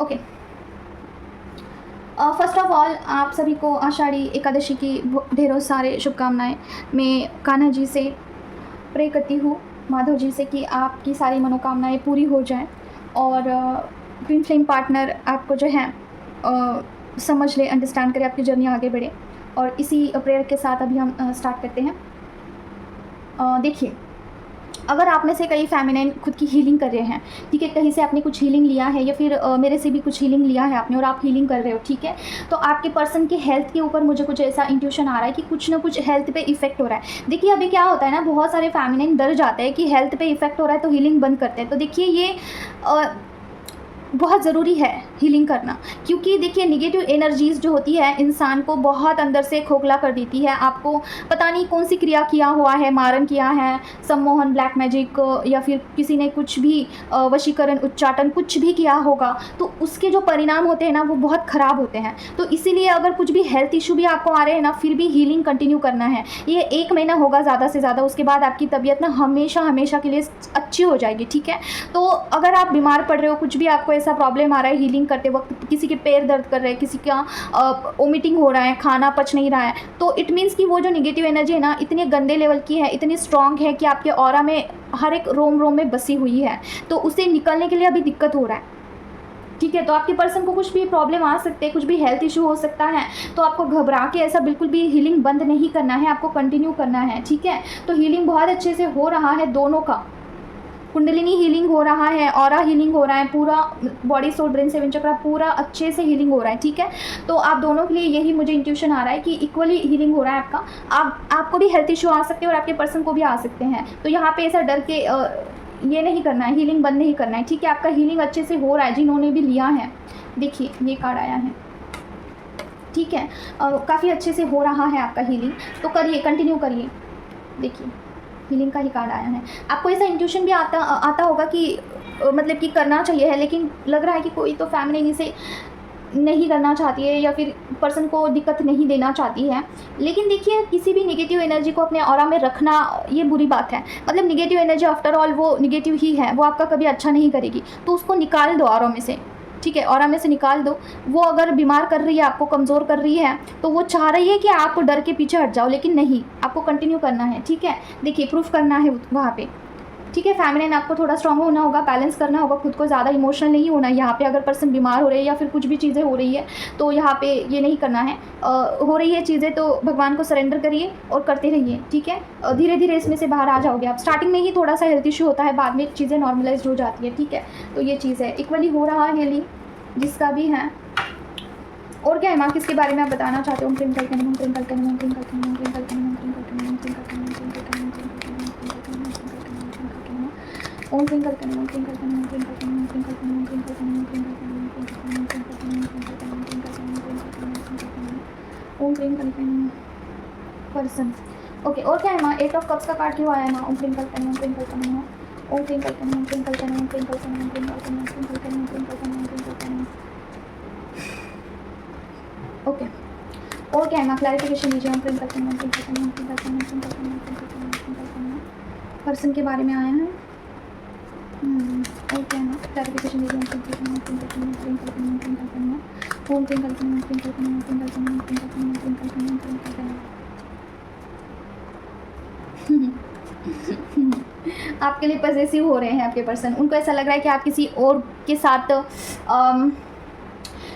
Okay, first of all आप सभी को आषाढ़ी एकादशी की ढेरों सारे शुभकामनाएं। मैं कान्हा जी से प्रे करती हूँ, माधव जी से, कि आपकी सारी मनोकामनाएं पूरी हो जाएं और ट्विन फ्लेम पार्टनर आपको जो है समझ ले, अंडरस्टैंड करे, आपकी जर्नी आगे बढ़े। और इसी प्रेयर के साथ अभी हम स्टार्ट करते हैं। देखिए, अगर आप में से कई फेमिनाइन खुद की हीलिंग कर रहे हैं, ठीक है, कहीं से आपने कुछ हीलिंग लिया है या फिर मेरे से भी कुछ हीलिंग लिया है आपने और आप हीलिंग कर रहे हो, ठीक है, तो आपके पर्सन के हेल्थ के ऊपर मुझे कुछ ऐसा इंट्यूशन आ रहा है कि कुछ ना कुछ हेल्थ पे इफेक्ट हो रहा है। देखिए, अभी क्या होता है ना, बहुत सारे फेमिनाइन डर जाते हैं कि हेल्थ पे इफेक्ट हो रहा है तो हीलिंग बंद करते हैं। तो देखिए, ये बहुत ज़रूरी है हीलिंग करना, क्योंकि देखिए नेगेटिव एनर्जीज़ जो होती है इंसान को बहुत अंदर से खोखला कर देती है। आपको पता नहीं कौन सी क्रिया किया हुआ है, मारन किया है, सम्मोहन, ब्लैक मैजिक, या फिर किसी ने कुछ भी वशीकरण, उच्चाटन कुछ भी किया होगा, तो उसके जो परिणाम होते हैं ना वो बहुत ख़राब होते हैं। तो इसीलिए अगर कुछ भी हेल्थ इशू भी आपको आ रहे हैं ना, फिर भी हीलिंग कंटिन्यू करना है। ये 1 महीना होगा ज़्यादा से ज़्यादा, उसके बाद आपकी तबीयत ना हमेशा हमेशा के लिए अच्छी हो जाएगी, ठीक है। तो अगर आप बीमार पड़ रहे हो, कुछ भी आपको ऐसा प्रॉब्लम आ रहा है हीलिंग करते वक्त, किसी के पैर दर्द कर रहे हैं, किसी का वोमिटिंग हो रहा है, खाना पच नहीं रहा है, तो इट मीन्स कि वो जो नेगेटिव एनर्जी है ना, इतने गंदे लेवल की है, इतनी स्ट्रांग है कि आपके ऑरा में हर एक रोम रोम में बसी हुई है, तो उसे निकलने के लिए अभी दिक्कत हो रहा है, ठीक है। तो आपके पर्सन को कुछ भी प्रॉब्लम आ सकते हैं, कुछ भी हेल्थ इशू हो सकता है, तो आपको घबरा के ऐसा बिल्कुल भी हीलिंग बंद नहीं करना है, आपको कंटिन्यू करना है, ठीक है। तो हीलिंग बहुत अच्छे से हो रहा है, दोनों का कुंडलिनी हीलिंग हो रहा है, ऑरा हीलिंग हो रहा है, पूरा बॉडी, सोल, ब्रेन, 7 चक्रा पूरा अच्छे से हीलिंग हो रहा है, ठीक है। तो आप दोनों के लिए यही मुझे इंट्यूशन आ रहा है कि इक्वली हीलिंग हो रहा है आपका। आपको भी हेल्थ इशू आ सकते हैं और आपके पर्सन को भी आ सकते हैं, तो यहाँ पे ऐसा डर के ये नहीं करना है, हीलिंग बंद नहीं करना है, ठीक है। आपका हीलिंग अच्छे से हो रहा है, जिन्होंने भी लिया है। देखिए, ये कार्ड आया है, ठीक है, काफ़ी अच्छे से हो रहा है आपका हीलिंग, तो करिए, कंटिन्यू करिए। देखिए, हीलिंग का ही कार्ड आया है। आपको ऐसा इंट्यूशन भी आता होगा कि मतलब कि करना चाहिए है, लेकिन लग रहा है कि कोई तो फैमिली इसे नहीं करना चाहती है या फिर पर्सन को दिक्कत नहीं देना चाहती है। लेकिन देखिए, किसी भी नेगेटिव एनर्जी को अपने ऑरा में रखना ये बुरी बात है। मतलब नेगेटिव एनर्जी आफ्टर ऑल वो नेगेटिव ही है, वो आपका कभी अच्छा नहीं करेगी, तो उसको निकाल दो ऑरा में से, ठीक है, ऑरा में से निकाल दो। वो अगर बीमार कर रही है, आपको कमज़ोर कर रही है, तो वो चाह रही है कि आप डर के पीछे हट जाओ, लेकिन नहीं, आपको कंटिन्यू करना है, ठीक है। देखिए, प्रूफ करना है वहाँ पे, ठीक है। फेमिनिन आपको थोड़ा स्ट्रांग होना होगा, बैलेंस करना होगा खुद को, ज़्यादा इमोशनल नहीं होना है यहाँ पे। अगर पर्सन बीमार हो रहे हैं या फिर कुछ भी चीज़ें हो रही है, तो यहाँ पे ये नहीं करना है। हो रही है चीज़ें तो भगवान को सरेंडर करिए और करते रहिए, ठीक है। धीरे धीरे इसमें से बाहर आ जाओगे आप। स्टार्टिंग में ही थोड़ा सा हेल्थ इशू होता है, बाद में चीज़ें नॉर्मलाइज हो जाती है, ठीक है। तो ये चीज़ है, इक्वली हो रहा है हीलिंग जिसका भी है। और क्या है माँ, किसके बारे में आप बताना चाहते हो? ओम ट्विंकल करना, ओम ट्विंकल करना, ओम ट्विंकल करना, ओम ट्विंकल करना, ओम ट्विंकल करना, ओम ट्विंकल करना, ओम ट्विंकल करना, ओम ट्विंकल करना, ओम ट्विंकल करना, ओम ट्विंकल करना, ओम ट्विंकल करना, ओम ट्विंकल करना, पर्सन। ओके, और क्या है माँ? 8 ऑफ कप्स का कार्ड क्यों आया है माँ? ओम ट्विंकल करना, ओम ट्विंकल करना, ओम ट्विंकल करना, ओम ट्विंकल करना, ओम ट्विंकल करना, ओम ट्विंकल करना, ओम ट्विंकल करना, ओम ट्विंकल करना, ओम ट्विंकल करना। ओके, और क्या है माँ? क्लैरिफिकेशन दीजिए। ओम ट्विंकल करना, ओम ट्विंकल करना, ओम ट्विंकल करना, ओम ट्विंकल करना, ओम ट्विंकल करना, ओम ट्विंकल करना। पर्सन के बारे में आया है। और क्या है माँ? क्लैरिफिकेशन दीजिए। ओम ट्विंकल करना, ओम ट्विंकल करना, ओम ट्विंकल करना, ओम ट्विंकल करना, ओम ट्विंकल करना, ओम ट्विंकल करना, ओम ट्विंकल करना, ओम ट्विंकल करना, ओम ट्विंकल करना, ओम ट्विंकल करना। आपके लिए पॉसेसिव हो रहे हैं आपके पर्सन। उनको ऐसा लग रहा है कि आप किसी और के साथ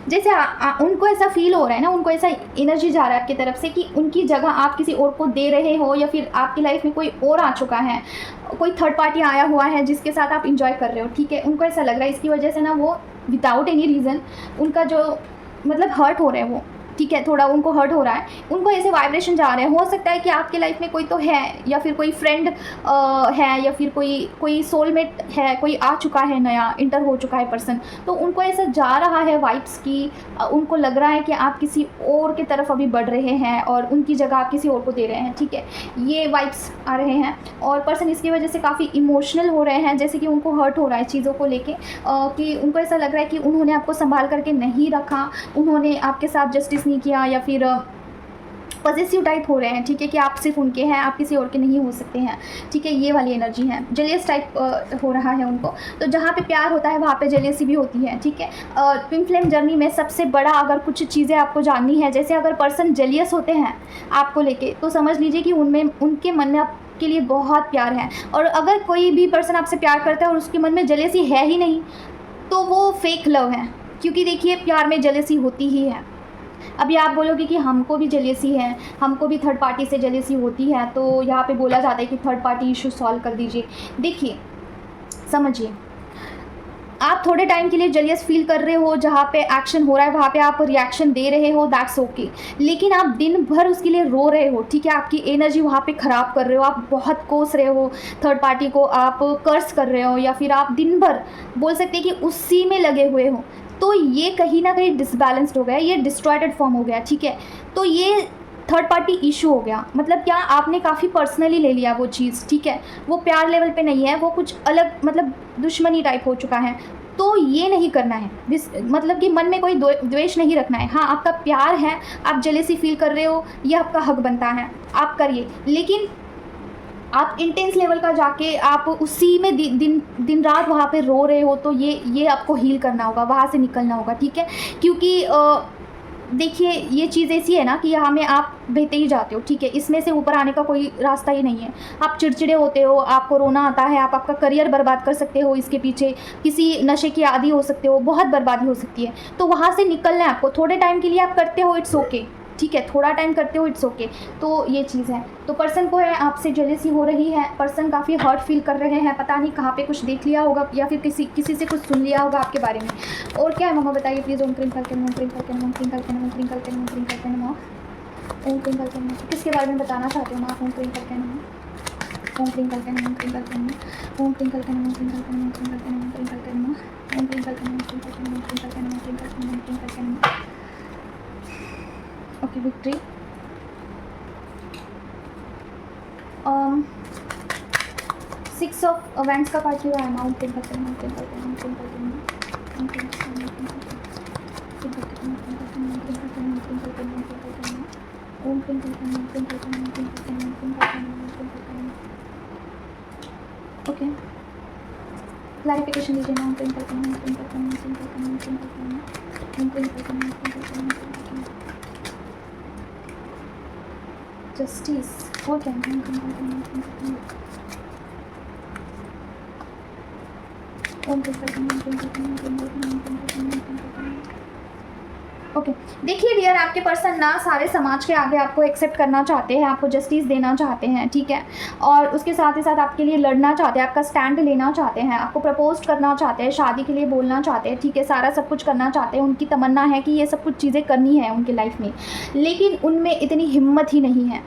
जैसे उनको ऐसा फील हो रहा है ना, उनको ऐसा एनर्जी जा रहा है आपकी तरफ से कि उनकी जगह आप किसी और को दे रहे हो, या फिर आपकी लाइफ में कोई और आ चुका है, कोई थर्ड पार्टी आया हुआ है जिसके साथ आप इंजॉय कर रहे हो। ठीक है, उनको ऐसा लग रहा है। इसकी वजह से ना वो विदाउट एनी रीज़न उनका जो मतलब हर्ट हो रहा है वो, ठीक है, थोड़ा उनको हर्ट हो रहा है। उनको ऐसे वाइब्रेशन जा रहे हैं। हो सकता है कि आपके लाइफ में कोई तो है, या फिर कोई फ्रेंड है, या फिर कोई सोलमेट है, कोई आ चुका है, नया इंटर हो चुका है पर्सन। तो उनको ऐसा जा रहा है वाइब्स की, उनको लग रहा है कि आप किसी और की तरफ अभी बढ़ रहे हैं और उनकी जगह आप किसी और को दे रहे हैं। ठीक है, ये वाइब्स आ रहे हैं। और पर्सन इसकी वजह से काफ़ी इमोशनल हो रहे हैं, जैसे कि उनको हर्ट हो रहा है चीज़ों को लेके, कि उनको ऐसा लग रहा है कि उन्होंने आपको संभाल करके नहीं रखा, उन्होंने आपके साथ जस्टिस नहीं किया, या फिर पॉसेसिव टाइप हो रहे हैं। ठीक है, कि आप सिर्फ उनके हैं, आप किसी और के नहीं हो सकते हैं। ठीक है, ये वाली एनर्जी है। जेलियस टाइप हो रहा है उनको। तो जहाँ पे प्यार होता है वहाँ पे जेलियसी भी होती है। ठीक है, ट्विन फ्लेम जर्नी में सबसे बड़ा अगर कुछ चीज़ें आपको जाननी है, जैसे अगर पर्सन जेलियस होते हैं आपको लेके, तो समझ लीजिए कि उनमें उनके मन में आपके लिए बहुत प्यार है। और अगर कोई भी पर्सन आपसे प्यार करता है और उसके मन में जेलियसी है ही नहीं, तो वो फेक लव है। क्योंकि देखिए, प्यार में जेलियसी होती ही है। अभी आप बोलोगे कि हमको भी जेलियसी है, हमको भी थर्ड पार्टी से जेलियसी होती है, तो यहाँ पे बोला जाता है कि थर्ड पार्टी इशू सॉल्व कर दीजिए। देखिए, समझिए, आप थोड़े टाइम के लिए जेलियस फील कर रहे हो, जहाँ पे एक्शन हो रहा है वहाँ पे आप रिएक्शन दे रहे हो, दैट्स ओके। लेकिन आप दिन भर उसके लिए रो रहे हो। ठीक है, आपकी एनर्जी वहाँ पे ख़राब कर रहे हो, आप बहुत कोस रहे हो थर्ड पार्टी को, आप कर्स कर रहे हो, या फिर आप दिन भर बोल सकते हैं कि उसी में लगे हुए हो, तो ये कहीं ना कहीं डिसबैलेंस्ड हो गया, ये डिस्ट्रॉयड फॉर्म हो गया। ठीक है, तो ये थर्ड पार्टी इशू हो गया। मतलब क्या, आपने काफ़ी पर्सनली ले लिया वो चीज़। ठीक है, वो प्यार लेवल पे नहीं है, वो कुछ अलग मतलब दुश्मनी टाइप हो चुका है। तो ये नहीं करना है, मतलब कि मन में कोई द्वेष नहीं रखना है। हाँ, आपका प्यार है, आप जेलेसी फील कर रहे हो, ये आपका हक बनता है, आप करिए। लेकिन आप इंटेंस लेवल का जाके आप उसी में दिन रात वहाँ पे रो रहे हो, तो ये आपको हील करना होगा, वहाँ से निकलना होगा। ठीक है, क्योंकि देखिए, ये चीज़ ऐसी है ना कि यहाँ में आप बहते ही जाते हो। ठीक है, इसमें से ऊपर आने का कोई रास्ता ही नहीं है। आप चिड़चिड़े होते हो, आपको रोना आता है, आप आपका करियर बर्बाद कर सकते हो इसके पीछे, किसी नशे की आदी हो सकते हो, बहुत बर्बादी हो सकती है। तो वहाँ से निकलना है आपको। थोड़े टाइम के लिए आप करते हो, इट्स ओके। ठीक है, थोड़ा टाइम करते हो, इट्स ओके। तो ये चीज़ है। तो पर्सन को है आपसे जेलसी हो रही है, पर्सन काफ़ी हर्ट फील कर रहे हैं, पता नहीं कहाँ पे कुछ देख लिया होगा, या फिर किसी से कुछ सुन लिया होगा आपके बारे में। और क्या है मम्मा, बताइए प्लीज़। ओम क्रिंकल के, ओम क्रिंकल के, ओम क्रिंकल के, ओम क्रिंकल के, ओम क्रिंकल के, ओम क्रिंकल के, किसके बारे में बताना चाहते हो माँ? ओम क्रिंकल के, ओम क्रिंकल के, ओम क्रिंकल के, ओम क्रिंकल के, ओम क्रिंकल के, ओम क्रिंकल के, ओम क्रिंकल के, ओम क्रिंकल के, ओम क्रिंकल के, ओम क्रिंकल के, ओम क्रिंकल के, ओम क्रिंकल के। Okay, victory. 6 ऑफ वैंड्स का कार्ड क्यों है? माउंट ट्विंकल के, माउंट ट्विंकल के, माउंट ट्विंकल के, माउंट ट्विंकल के, माउंट ट्विंकल के, माउंट ट्विंकल के, माउंट ट्विंकल के, माउंट ट्विंकल के, माउंट ट्विंकल के, ओम ट्विंकल के, माउंट ट्विंकल के, माउंट ट्विंकल के, माउंट ट्विंकल के, माउंट ट्विंकल के। ओके, क्लैरिफिकेशन दीजिए। माउंट ट्विंकल के, माउंट ट्विंकल के, माउंट ट्विंकल के, माउंट ट्विंकल के, माउंट ट्विंकल के, माउंट ट्विंकल के, माउंट ट्विंकल के। जस्टिस। और क्या? माउंट ट्विंकल के, माउंट ट्विंकल के, ओके। देखिए डियर, आपके पर्सन ना सारे समाज के आगे आपको एक्सेप्ट करना चाहते हैं, आपको जस्टिस देना चाहते हैं। ठीक है, और उसके साथ ही साथ आपके लिए लड़ना चाहते हैं, आपका स्टैंड लेना चाहते हैं, आपको प्रपोज करना चाहते हैं, शादी के लिए बोलना चाहते हैं। ठीक है, सारा सब कुछ करना चाहते हैं। उनकी तमन्ना है कि ये सब कुछ चीज़ें करनी है उनकी लाइफ में, लेकिन उनमें इतनी हिम्मत ही नहीं है।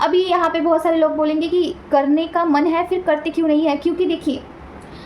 अभी यहाँ पे बहुत सारे लोग बोलेंगे कि करने का मन है, फिर करते क्यों नहीं है? क्योंकि देखिए,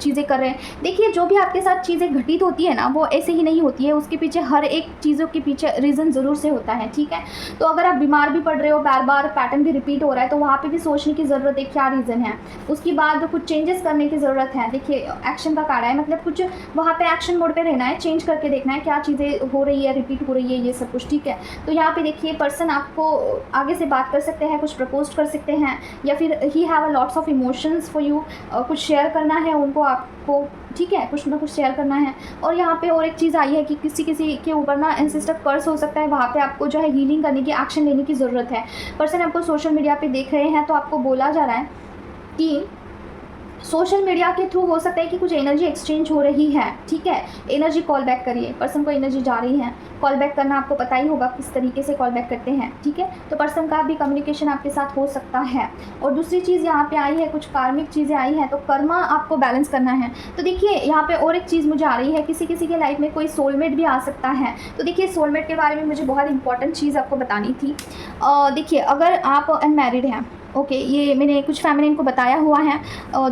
चीज़ें कर रहे हैं। देखिए जो भी आपके साथ चीज़ें घटित होती है ना, वो ऐसे ही नहीं होती है, उसके पीछे हर एक चीज़ों के पीछे रीज़न ज़रूर से होता है, ठीक है। तो अगर आप बीमार भी पड़ रहे हो, बार बार पैटर्न भी रिपीट हो रहा है, तो वहाँ पे भी सोचने की ज़रूरत है क्या रीज़न है। उसके बाद कुछ चेंजेस करने की ज़रूरत है। देखिए एक्शन का कार्ड है, मतलब कुछ वहाँ पे एक्शन मोड पे रहना है, चेंज करके देखना है क्या चीज़ें हो रही है, रिपीट हो रही है, ये सब कुछ, ठीक है। तो यहाँ पे देखिए पर्सन आपको आगे से बात कर सकते हैं, कुछ प्रपोज कर सकते हैं, या फिर he have a lots of emotions for you, कुछ शेयर करना है उनको आपको, ठीक है, कुछ ना कुछ शेयर करना है। और यहाँ पे और एक चीज़ आई है कि किसी किसी के ऊपर ना एंसेस्टर कर्स हो सकता है, वहाँ पे आपको जो है हीलिंग करने की, एक्शन लेने की ज़रूरत है। पर्सन आपको सोशल मीडिया पे देख रहे हैं, तो आपको बोला जा रहा है कि सोशल मीडिया के थ्रू हो सकता है कि कुछ एनर्जी एक्सचेंज हो रही है, ठीक है। एनर्जी कॉल बैक करिए, पर्सन को एनर्जी जा रही है, कॉल बैक करना आपको पता ही होगा किस तरीके से कॉल बैक करते हैं, ठीक है। तो पर्सन का भी कम्युनिकेशन आपके साथ हो सकता है। और दूसरी चीज़ यहाँ पे आई है, कुछ कार्मिक चीज़ें आई हैं, तो कर्मा आपको बैलेंस करना है। तो देखिए यहाँ पे और एक चीज़ मुझे आ रही है, किसी किसी के लाइफ में कोई सोलमेट भी आ सकता है। तो देखिए सोलमेट के बारे में मुझे बहुत इंपॉर्टेंट चीज़ आपको बतानी थी। देखिए अगर आप अनमैरिड हैं, ओके, ये मैंने कुछ फैमिली को बताया हुआ है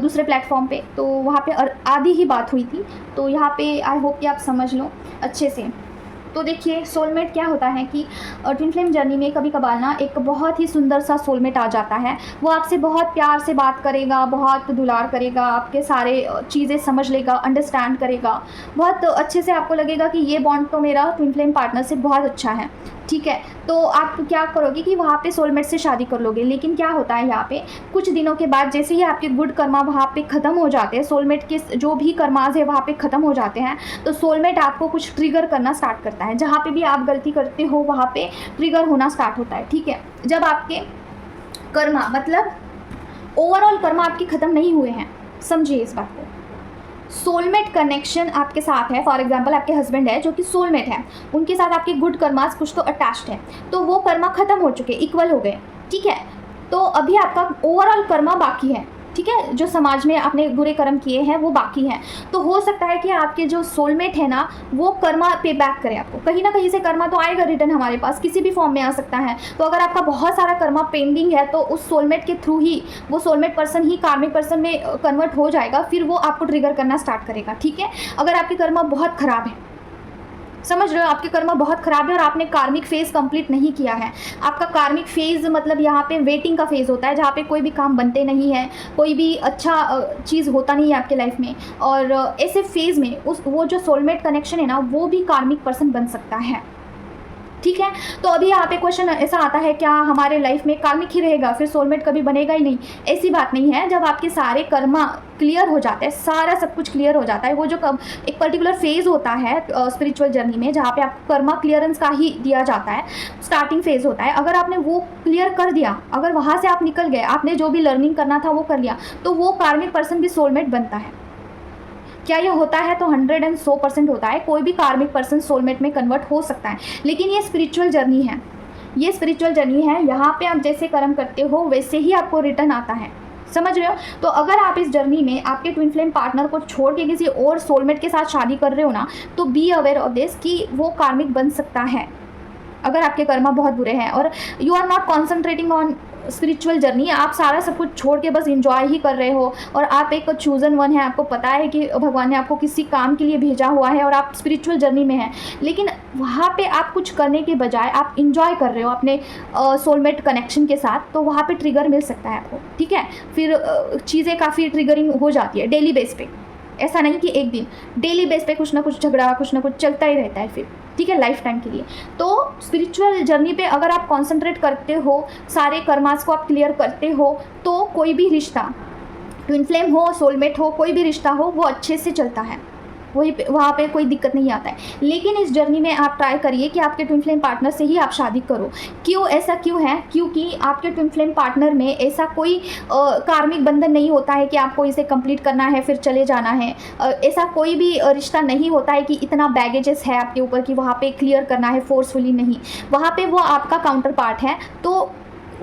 दूसरे प्लेटफॉर्म पे, तो वहाँ पे आधी ही बात हुई थी, तो यहाँ पे आई होप कि आप समझ लो अच्छे से। तो देखिए सोलमेट क्या होता है कि ट्विन फ्लेम जर्नी में कभी कभार ना एक बहुत ही सुंदर सा सोलमेट आ जाता है। वो आपसे बहुत प्यार से बात करेगा, बहुत दुलार करेगा, आपके सारे चीज़ें समझ लेगा, अंडरस्टैंड करेगा, बहुत अच्छे से आपको लगेगा कि ये बॉन्ड तो मेरा ट्विन फ्लेम पार्टनर से बहुत अच्छा है, ठीक है। तो आप क्या करोगे कि वहाँ पे सोलमेट से शादी कर लोगे। लेकिन क्या होता है यहाँ पे कुछ दिनों के बाद जैसे ही आपके गुड कर्मा वहाँ पे ख़त्म हो जाते हैं, सोलमेट के जो भी कर्माज है वहाँ पे ख़त्म हो जाते हैं, तो सोलमेट आपको कुछ ट्रिगर करना स्टार्ट करता है। जहाँ पे भी आप गलती करते हो वहाँ पे ट्रिगर होना स्टार्ट होता है, ठीक है। जब आपके कर्मा मतलब ओवरऑल कर्मा आपके ख़त्म नहीं हुए हैं, समझिए इस बात को। सोलमेट कनेक्शन आपके साथ है, फॉर एग्जांपल आपके हस्बैंड है जो कि सोलमेट है, उनके साथ आपके गुड कर्मास कुछ तो अटैच्ड है, तो वो कर्मा ख़त्म हो चुके, इक्वल हो गए, ठीक है। तो अभी आपका ओवरऑल कर्मा बाकी है, ठीक है। जो समाज में आपने बुरे कर्म किए हैं वो बाकी हैं। तो हो सकता है कि आपके जो सोलमेट है ना, वो कर्मा पे बैक करे आपको, कहीं ना कहीं से कर्मा तो आएगा रिटर्न, हमारे पास किसी भी फॉर्म में आ सकता है। तो अगर आपका बहुत सारा कर्मा पेंडिंग है, तो उस सोलमेट के थ्रू ही वो सोलमेट पर्सन ही कार्मिक पर्सन में कन्वर्ट हो जाएगा, फिर वो आपको ट्रिगर करना स्टार्ट करेगा, ठीक है। अगर आपके कर्मा बहुत ख़राब है, समझ रहे हो, आपके कर्मा बहुत ख़राब है और आपने कार्मिक फेज़ कंप्लीट नहीं किया है। आपका कार्मिक फेज़ मतलब यहाँ पे वेटिंग का फेज़ होता है, जहाँ पे कोई भी काम बनते नहीं है, कोई भी अच्छा चीज़ होता नहीं है आपके लाइफ में। और ऐसे फेज़ में वो जो सोलमेट कनेक्शन है ना, वो भी कार्मिक पर्सन बन सकता है, ठीक है। तो अभी यहाँ पे क्वेश्चन ऐसा आता है, क्या हमारे लाइफ में कार्मिक ही रहेगा, फिर सोलमेट कभी बनेगा ही नहीं? ऐसी बात नहीं है। जब आपके सारे कर्मा क्लियर हो जाते हैं, सारा सब कुछ क्लियर हो जाता है, वो जो एक पर्टिकुलर फेज़ होता है स्पिरिचुअल जर्नी में, जहाँ पे आपको कर्मा क्लियरेंस का ही दिया जाता है, स्टार्टिंग फेज़ होता है। अगर आपने वो क्लियर कर दिया, अगर वहाँ से आप निकल गए, आपने जो भी लर्निंग करना था वो कर लिया, तो वो कार्मिक पर्सन भी सोलमेट बनता है। क्या ये होता है? तो 100% होता है। कोई भी कार्मिक पर्सन सोलमेट में कन्वर्ट हो सकता है, लेकिन ये स्पिरिचुअल जर्नी है, ये स्पिरिचुअल जर्नी है। यहाँ पे आप जैसे कर्म करते हो वैसे ही आपको रिटर्न आता है, समझ रहे हो। तो अगर आप इस जर्नी में आपके ट्विन फ्लेम पार्टनर को छोड़ के किसी और सोलमेट के साथ शादी कर रहे हो ना, तो बी अवेयर ऑफ दिस कि वो कार्मिक बन सकता है अगर आपके कर्मा बहुत बुरे हैं और you are not concentrating on spiritual journey. आप सारा सब कुछ छोड़ के बस इंजॉय ही कर रहे हो और आप एक चूजन वन है, आपको पता है कि भगवान ने आपको किसी काम के लिए भेजा हुआ है और आप स्पिरिचुअल जर्नी में हैं, लेकिन वहाँ पे आप कुछ करने के बजाय आप इंजॉय कर रहे हो अपने सोलमेट कनेक्शन के साथ, तो वहाँ पे ट्रिगर मिल सकता है आपको, ठीक है। फिर चीज़ें काफ़ी ट्रिगरिंग हो जाती है डेली बेस पे, ऐसा नहीं कि एक दिन, डेली बेस पे कुछ ना कुछ झगड़ा, कुछ ना कुछ चलता ही रहता है फिर, ठीक है, लाइफ टाइम के लिए। तो स्पिरिचुअल जर्नी पे अगर आप कंसंट्रेट करते हो, सारे कर्मास को आप क्लियर करते हो, तो कोई भी रिश्ता, ट्विन फ्लेम हो, सोलमेट हो, कोई भी रिश्ता हो, वो अच्छे से चलता है, वहाँ पे कोई दिक्कत नहीं आता है। लेकिन इस जर्नी में आप ट्राई करिए कि आपके ट्विन फ्लेम पार्टनर से ही आप शादी करो। क्यों? ऐसा क्यों है? क्योंकि आपके ट्विन फ्लेम पार्टनर में ऐसा कोई कार्मिक बंधन नहीं होता है कि आपको इसे कंप्लीट करना है फिर चले जाना है। ऐसा कोई भी रिश्ता नहीं होता है कि इतना बैगेजेस है आपके ऊपर कि वहाँ पे क्लियर करना है फोर्सफुली, नहीं। वहाँ पे वो आपका काउंटर पार्ट है। तो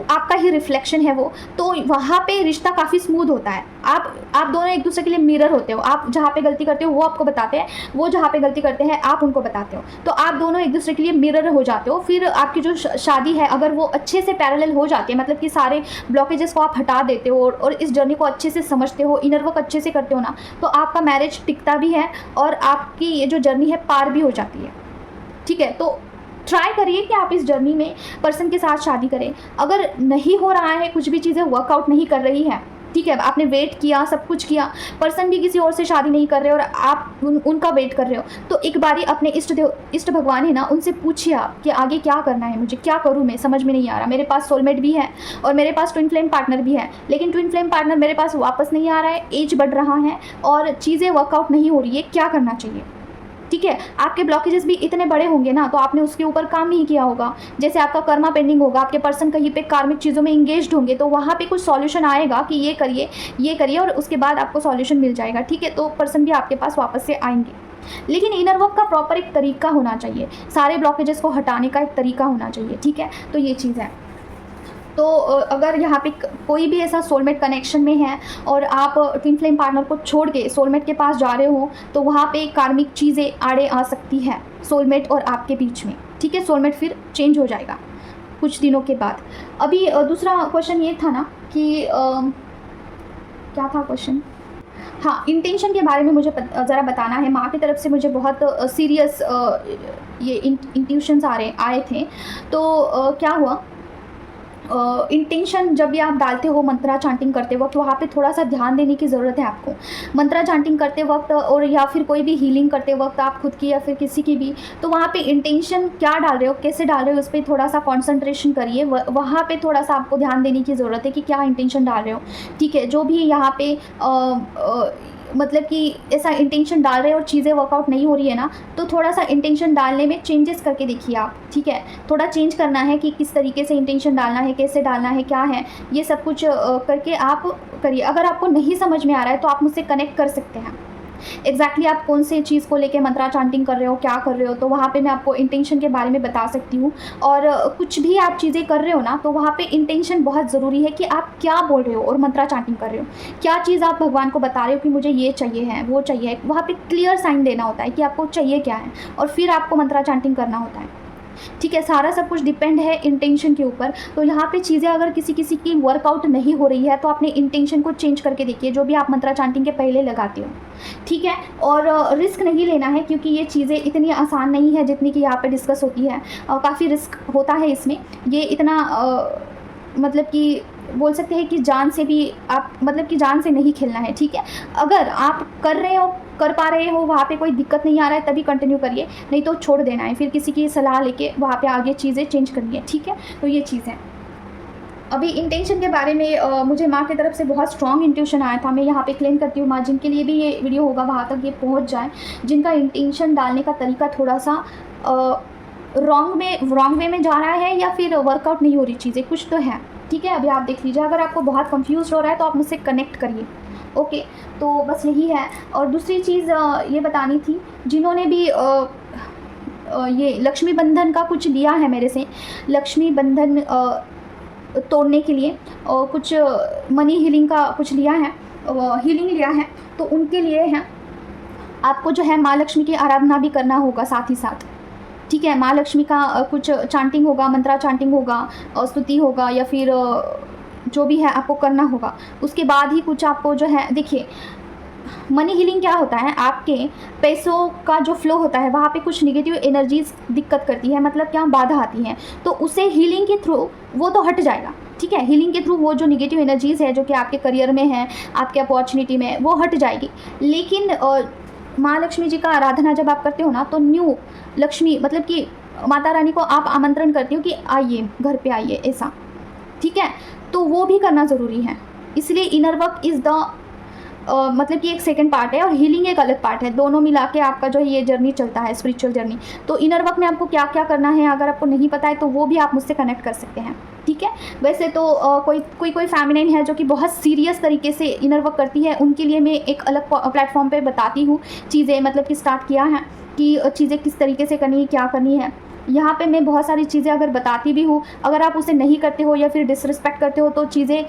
आपका ही रिफ्लेक्शन है वो, तो वहाँ पे रिश्ता काफ़ी स्मूथ होता है। आप दोनों एक दूसरे के लिए मिरर होते हो। आप जहाँ पे गलती करते हो वो आपको बताते हैं, वो जहाँ पे गलती करते हैं आप उनको बताते हो, तो आप दोनों एक दूसरे के लिए मिरर हो जाते हो। फिर आपकी जो शादी है अगर वो अच्छे से पैरेलल हो जाती है, मतलब कि सारे ब्लॉकेजेस को आप हटा देते हो और इस जर्नी को अच्छे से समझते हो, इनर वर्क अच्छे से करते हो ना, तो आपका मैरिज टिकता भी है और आपकी ये जो जर्नी है पार भी हो जाती है। ठीक है, तो ट्राई करिए कि आप इस जर्नी में पर्सन के साथ शादी करें। अगर नहीं हो रहा है, कुछ भी चीज़ें वर्कआउट नहीं कर रही है, ठीक है, आपने वेट किया, सब कुछ किया, पर्सन भी किसी और से शादी नहीं कर रहे और आप उनका वेट कर रहे हो, तो एक बारी अपने इष्ट भगवान है ना, उनसे पूछिए आप कि आगे क्या करना है, मुझे क्या करूँ, मैं समझ में नहीं आ रहा। मेरे पास सोलमेट भी है और मेरे पास ट्विन फ्लेम पार्टनर भी है, लेकिन ट्विन फ्लेम पार्टनर मेरे पास वापस नहीं आ रहा है, एज बढ़ रहा है और चीज़ें वर्कआउट नहीं हो रही है, क्या करना चाहिए। ठीक है, आपके ब्लॉकेजेस भी इतने बड़े होंगे ना, तो आपने उसके ऊपर काम नहीं किया होगा। जैसे आपका कर्मा पेंडिंग होगा, आपके पर्सन कहीं पे कार्मिक चीज़ों में इंगेज्ड होंगे, तो वहाँ पे कुछ सॉल्यूशन आएगा कि ये करिए और उसके बाद आपको सॉल्यूशन मिल जाएगा। ठीक है, तो पर्सन भी आपके पास वापस से आएंगे, लेकिन इनर वर्क का प्रॉपर एक तरीका होना चाहिए, सारे ब्लॉकेजेस को हटाने का एक तरीका होना चाहिए। ठीक है, तो ये चीज़ है। तो अगर यहाँ पे कोई भी ऐसा सोलमेट कनेक्शन में है और आप ट्विन फ्लेम पार्टनर को छोड़ के सोलमेट के पास जा रहे हो, तो वहाँ पे कार्मिक चीज़ें आड़े आ सकती है सोलमेट और आपके बीच में। ठीक है, सोलमेट फिर चेंज हो जाएगा कुछ दिनों के बाद। अभी दूसरा क्वेश्चन ये था ना कि क्या था क्वेश्चन? हाँ, इंटेंशन के बारे में मुझे ज़रा बताना है। माँ की तरफ से मुझे बहुत सीरियस ये इंट्यूशंस आए थे। तो क्या हुआ, इंटेंशन जब भी आप डालते हो मंत्रा चांटिंग करते वक्त, वहाँ पे थोड़ा सा ध्यान देने की ज़रूरत है आपको। मंत्रा चांटिंग करते वक्त और या फिर कोई भी हीलिंग करते वक्त, आप खुद की या फिर किसी की भी, तो वहाँ पे इंटेंशन क्या डाल रहे हो, कैसे डाल रहे हो, उस पर थोड़ा सा कॉन्सेंट्रेशन करिए। वहाँ पे थोड़ा सा आपको ध्यान देने की ज़रूरत है कि क्या इंटेंशन डाल रहे हो। ठीक है, जो भी यहाँ पे मतलब कि ऐसा इंटेंशन डाल रहे हैं और चीज़ें वर्कआउट नहीं हो रही है ना, तो थोड़ा सा इंटेंशन डालने में चेंजेस करके देखिए आप। ठीक है, थोड़ा चेंज करना है कि किस तरीके से इंटेंशन डालना है, कैसे डालना है, क्या है, ये सब कुछ करके आप करिए। अगर आपको नहीं समझ में आ रहा है तो आप मुझसे कनेक्ट कर सकते हैं। एग्जैक्टली आप कौन से चीज़ को लेके मंत्रा चांटिंग कर रहे हो, क्या कर रहे हो, तो वहाँ पे मैं आपको इंटेंशन के बारे में बता सकती हूँ। और कुछ भी आप चीज़ें कर रहे हो ना, तो वहाँ पे इंटेंशन बहुत ज़रूरी है कि आप क्या बोल रहे हो और मंत्रा चांटिंग कर रहे हो, क्या चीज़ आप भगवान को बता रहे हो कि मुझे ये चाहिए है, वो चाहिए। वहाँ पर क्लियर साइन देना होता है कि आपको चाहिए क्या है, और फिर आपको मंत्रा चांटिंग करना होता है। ठीक है, सारा सब कुछ डिपेंड है इंटेंशन के ऊपर। तो यहाँ पे चीज़ें अगर किसी की वर्कआउट नहीं हो रही है, तो अपने इंटेंशन को चेंज करके देखिए, जो भी आप मंत्रा चांटिंग के पहले लगाते हो। ठीक है, और रिस्क नहीं लेना है, क्योंकि ये चीज़ें इतनी आसान नहीं है जितनी कि यहाँ पे डिस्कस होती है। काफ़ी रिस्क होता है इसमें। ये इतना मतलब कि बोल सकते हैं कि जान से भी आप, मतलब कि जान से नहीं खेलना है। ठीक है, अगर आप कर पा रहे हो, वहाँ पे कोई दिक्कत नहीं आ रहा है, तभी कंटिन्यू करिए, नहीं तो छोड़ देना है, फिर किसी की सलाह लेके वहाँ पे आगे चीज़ें चेंज करिए। ठीक है, तो ये चीज़ है। अभी इंटेंशन के बारे में मुझे माँ की तरफ से बहुत स्ट्रॉन्ग इंट्यूशन आया था। मैं यहाँ पे क्लेम करती हूँ, माँ जिनके लिए भी ये वीडियो होगा वहाँ तक ये पहुँच जाए, जिनका इंटेंशन डालने का तरीका थोड़ा सा रॉन्ग वे में जा रहा है, या फिर वर्कआउट नहीं हो रही चीज़ें, कुछ तो है। ठीक है, अभी आप देख लीजिए। अगर आपको बहुत कंफ्यूज हो रहा है तो आप मुझसे कनेक्ट करिए। ओके, तो बस यही है। और दूसरी चीज़ ये बतानी थी, जिन्होंने भी ये लक्ष्मी बंधन का कुछ लिया है मेरे से, लक्ष्मी बंधन तोड़ने के लिए, और कुछ मनी हीलिंग का कुछ लिया है, हीलिंग लिया है, तो उनके लिए है आपको जो है माँ लक्ष्मी की आराधना भी करना होगा साथ ही साथ। ठीक है, माँ लक्ष्मी का कुछ चांटिंग होगा, मंत्रा चांटिंग होगा, स्तुति होगा, या फिर जो भी है आपको करना होगा। उसके बाद ही कुछ आपको जो है, देखिए मनी हीलिंग क्या होता है, आपके पैसों का जो फ्लो होता है वहाँ पे कुछ निगेटिव एनर्जीज दिक्कत करती है, मतलब क्या बाधा आती है, तो उसे हीलिंग के थ्रू वो तो हट जाएगा। ठीक है, हीलिंग के थ्रू वो जो निगेटिव एनर्जीज है जो कि आपके करियर में है, आपके अपॉर्चुनिटी में, वो हट जाएगी। लेकिन माँ लक्ष्मी जी का आराधना जब आप करते हो ना, तो न्यू लक्ष्मी, मतलब कि माता रानी को आप आमंत्रण करते हो कि आइए, घर पे आइए, ऐसा। ठीक है, तो वो भी करना ज़रूरी है। इसलिए इनर वर्क इज़ द मतलब कि एक सेकंड पार्ट है और हीलिंग एक अलग पार्ट है, दोनों मिला के आपका जो है ये जर्नी चलता है, स्पिरिचुअल जर्नी। तो इनर वर्क में आपको क्या क्या करना है, अगर आपको नहीं पता है तो वो भी आप मुझसे कनेक्ट कर सकते हैं। ठीक है, वैसे तो कोई फैमिनाइन है जो कि बहुत सीरियस तरीके से इनर वर्क करती है, उनके लिए मैं एक अलग प्लेटफॉर्म पे बताती हूँ चीज़ें, मतलब कि स्टार्ट किया है कि चीज़ें किस तरीके से करनी है, क्या करनी है। यहाँ पे मैं बहुत सारी चीज़ें अगर बताती भी हूँ, अगर आप उसे नहीं करते हो या फिर डिसरिस्पेक्ट करते हो तो चीज़ें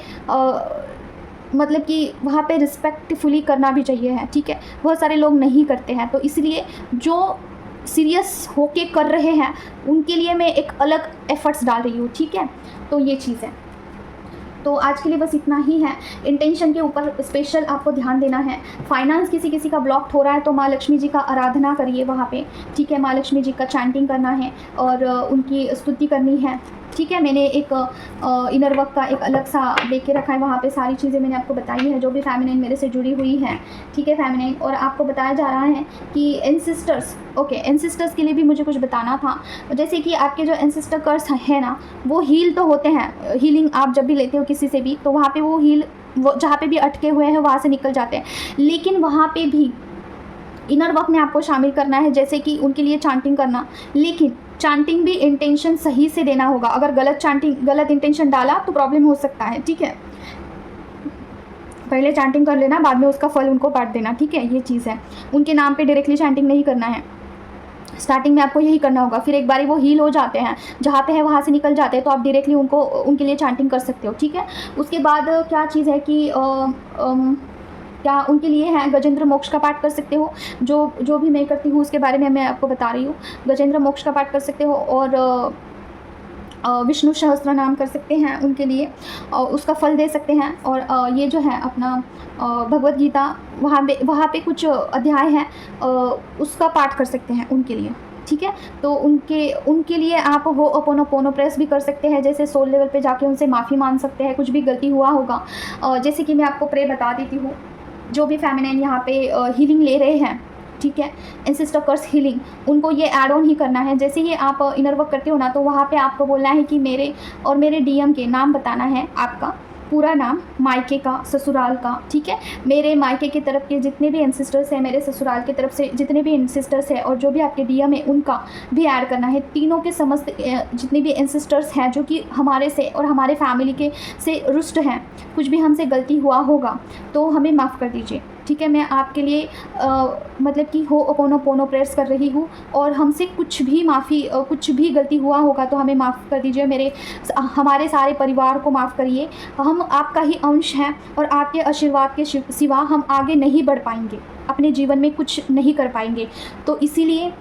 मतलब कि वहाँ पे रिस्पेक्टफुली करना भी चाहिए है, ठीक है। बहुत सारे लोग नहीं करते हैं, तो इसलिए जो सीरियस होके कर रहे हैं उनके लिए मैं एक अलग एफ़र्ट्स डाल रही हूँ, ठीक है। तो ये चीज़ है। तो आज के लिए बस इतना ही है। इंटेंशन के ऊपर स्पेशल आपको ध्यान देना है। फाइनेंस किसी किसी का ब्लॉक हो रहा है तो माँ लक्ष्मी जी का आराधना करिए वहाँ पे, ठीक है। माँ लक्ष्मी जी का चैंटिंग करना है और उनकी स्तुति करनी है, ठीक है। मैंने एक इनर वर्क का एक अलग सा देख के रखा है, वहाँ पे सारी चीज़ें मैंने आपको बताई है जो भी फेमिनाइन मेरे से जुड़ी हुई हैं, ठीक है फेमिनाइन। और आपको बताया जा रहा है कि एंसेस्टर्स, ओके, एंसेस्टर्स के लिए भी मुझे कुछ बताना था। जैसे कि आपके जो एंसेस्टर कर्स है ना, वो हील तो होते हैं। हीलिंग आप जब भी लेते हो किसी से भी, तो वहाँ पे वो जहाँ पे भी अटके हुए हैं वहाँ से निकल जाते हैं, लेकिन वहाँ पे भी इनर वर्क में आपको शामिल करना है, जैसे कि उनके लिए चांटिंग करना। लेकिन चांटिंग भी इंटेंशन सही से देना होगा। अगर गलत इंटेंशन डाला तो प्रॉब्लम हो सकता है, ठीक है। पहले चांटिंग कर लेना, बाद में उसका फल उनको बांट देना, ठीक है। ये चीज़ है। उनके नाम पे डायरेक्टली चांटिंग नहीं करना है, स्टार्टिंग में आपको यही करना होगा। फिर एक बारी वो हील हो जाते हैं, जहाँ पे है वहाँ से निकल जाते हैं, तो आप डायरेक्टली उनके लिए चांटिंग कर सकते हो, ठीक है। उसके बाद क्या चीज़ है कि क्या उनके लिए है गजेंद्र मोक्ष का पाठ कर सकते हो। जो भी मैं करती हूँ उसके बारे में मैं आपको बता रही हूँ। गजेंद्र मोक्ष का पाठ कर सकते हो और विष्णु सहस्त्र नाम कर सकते हैं उनके लिए, उसका फल दे सकते हैं। और ये जो है अपना भगवत गीता, वहाँ पे कुछ अध्याय हैं, उसका पाठ कर सकते हैं उनके लिए, ठीक है। तो उनके लिए आप होओपोनोपोनो प्रेस भी कर सकते हैं, जैसे सोल लेवल पे जाके उनसे माफ़ी मांग सकते हैं, कुछ भी गलती हुआ होगा। जैसे कि मैं आपको प्रे बता देती हूँ, जो भी फेमिनाइन यहाँ पे हीलिंग ले रहे हैं, ठीक है, एंसेस्टर कर्स हीलिंग, उनको ये ऐड ऑन ही करना है। जैसे ही आप इनर वर्क करते हो ना, तो वहाँ पे आपको बोलना है कि मेरे और मेरे डीएम के नाम बताना है, आपका पूरा नाम, मायके का, ससुराल का, ठीक है। मेरे मायके की तरफ के जितने भी एंसेस्टर्स हैं, मेरे ससुराल की तरफ से जितने भी एंसेस्टर्स हैं, और जो भी आपके डीएम है उनका भी ऐड करना है। तीनों के समस्त जितने भी एंसेस्टर्स हैं जो कि हमारे से और हमारे फैमिली के से रुष्ट हैं, कुछ भी हमसे गलती हुआ होगा तो हमें माफ़ कर दीजिए, ठीक है। मैं आपके लिए मतलब कि होओपोनोपोनो प्रेयर्स कर रही हूँ, और हमसे कुछ भी गलती हुआ होगा तो हमें माफ़ कर दीजिए। हमारे सारे परिवार को माफ़ करिए। हम आपका ही अंश हैं और आपके आशीर्वाद के सिवा हम आगे नहीं बढ़ पाएंगे, अपने जीवन में कुछ नहीं कर पाएंगे, तो इसीलिए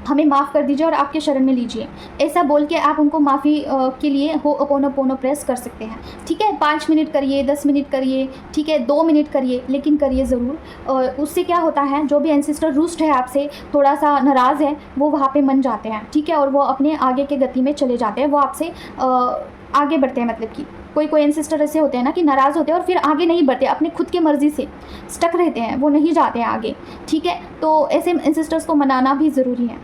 हमें माफ़ कर दीजिए और आपके शरण में लीजिए। ऐसा बोल के आप उनको माफ़ी के लिए होओपोनोपोनो प्रेस कर सकते हैं, ठीक है। 5 मिनट करिए, 10 मिनट करिए, ठीक है, 2 मिनट करिए, लेकिन करिए ज़रूर। उससे क्या होता है, जो भी एंसेस्टर रुष्ट है आपसे, थोड़ा सा नाराज़ है, वो वहाँ पे मन जाते हैं, ठीक है, और वो अपने आगे के गति में चले जाते हैं, वो आपसे आगे बढ़ते हैं। मतलब कि कोई एंसेस्टर ऐसे होते हैं ना कि नाराज़ होते हैं और फिर आगे नहीं बढ़ते, अपने खुद के मर्ज़ी से स्टक रहते हैं, वो नहीं जाते हैं आगे, ठीक है। तो ऐसे एंसेस्टर्स को मनाना भी ज़रूरी है,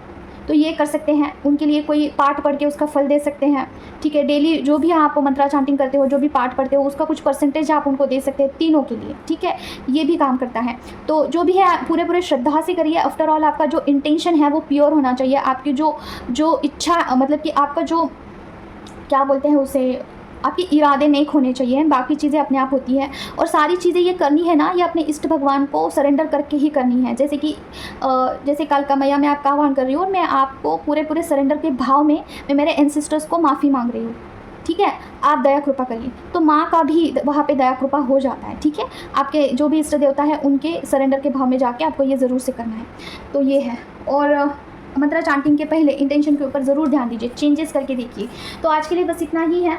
तो ये कर सकते हैं। उनके लिए कोई पाठ पढ़ के उसका फल दे सकते हैं, ठीक है। डेली जो भी आप मंत्रा चांटिंग करते हो, जो भी पाठ पढ़ते हो, उसका कुछ परसेंटेज आप उनको दे सकते हैं, तीनों के लिए, ठीक है। ये भी काम करता है। तो जो भी है पूरे श्रद्धा से करिए। आफ्टर ऑल आपका जो इंटेंशन है वो प्योर होना चाहिए। आपकी जो इच्छा, मतलब कि आपका जो क्या बोलते हैं उसे, आपके इरादे नेक होने चाहिए, बाकी चीज़ें अपने आप होती हैं। और सारी चीज़ें ये करनी है ना, ये अपने इष्ट भगवान को सरेंडर करके ही करनी है। जैसे कि जैसे कालका मैया मैं आपका आह्वान कर रही हूँ, और मैं आपको पूरे सरेंडर के भाव में मैं मेरे एंसेस्टर्स को माफ़ी मांग रही हूँ, ठीक है। आप दया कृपा करिए, तो माँ का भी वहाँ पे दया कृपा हो जाता है, ठीक है। आपके जो भी इष्ट देवता है उनके सरेंडर के भाव में जाके आपको ये ज़रूर से करना है। तो ये है। और मंत्रा चांटिंग के पहले इंटेंशन के ऊपर ज़रूर ध्यान दीजिए, चेंजेस करके देखिए। तो आज के लिए बस इतना ही है।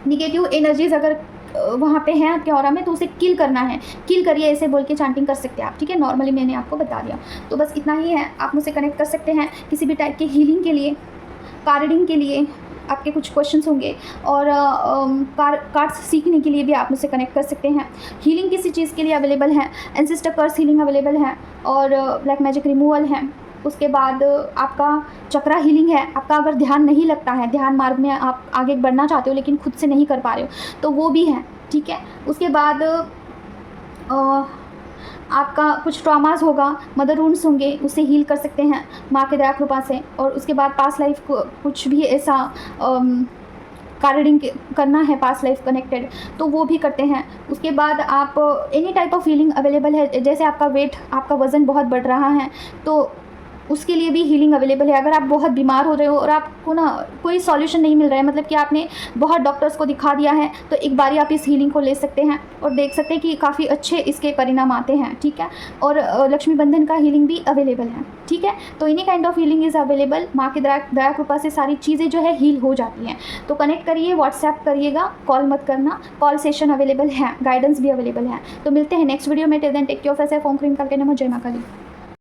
निगेटिव एनर्जीज़ अगर वहाँ पे हैं आपके ऑरा में, तो उसे किल करना है, किल करिए, ऐसे बोल के चांटिंग कर सकते हैं आप, ठीक है। नॉर्मली मैंने आपको बता दिया। तो बस इतना ही है। आप मुझसे कनेक्ट कर सकते हैं किसी भी टाइप के हीलिंग के लिए, कार्डिंग के लिए आपके कुछ क्वेश्चंस होंगे, और कार्ड्स सीखने के लिए भी आप मुझसे कनेक्ट कर सकते हैं। हीलिंग किसी चीज़ के लिए अवेलेबल है, एंसेस्टर कर्स हीलिंग अवेलेबल है, और ब्लैक मैजिक रिमूवल है। उसके बाद आपका चक्रा हीलिंग है। आपका अगर ध्यान नहीं लगता है, ध्यान मार्ग में आप आगे बढ़ना चाहते हो लेकिन खुद से नहीं कर पा रहे हो, तो वो भी है, ठीक है। उसके बाद आपका कुछ ट्रॉमास होगा, मदर वुंड्स होंगे, उसे हील कर सकते हैं माँ के दया कृपा से। और उसके बाद पास्ट लाइफ को कुछ भी ऐसा कार्डिंग करना है, पास्ट लाइफ कनेक्टेड, तो वो भी करते हैं। उसके बाद आप any type of feeling available है। जैसे आपका वेट, आपका वज़न बहुत बढ़ रहा है, तो उसके लिए भी हीलिंग अवेलेबल है। अगर आप बहुत बीमार हो रहे हो और आपको ना कोई सॉल्यूशन नहीं मिल रहा है, मतलब कि आपने बहुत डॉक्टर्स को दिखा दिया है, तो एक बारी आप इस हीलिंग को ले सकते हैं और देख सकते हैं कि काफ़ी अच्छे इसके परिणाम आते हैं, ठीक है। और लक्ष्मी बंधन का हीलिंग भी अवेलेबल है, ठीक है। तो इन्हीं kind of healing is available. माँ की दया कृपा से सारी चीज़ें जो है हील हो जाती हैं। तो कनेक्ट करिए, व्हाट्सएप करिएगा, कॉल मत करना, कॉल सेशन अवेलेबल है, गाइडेंस भी अवेलेबल है। तो मिलते हैं नेक्स्ट वीडियो में। Till then take care of yourself. ओम क्रीम करके नमः। जय मां काली।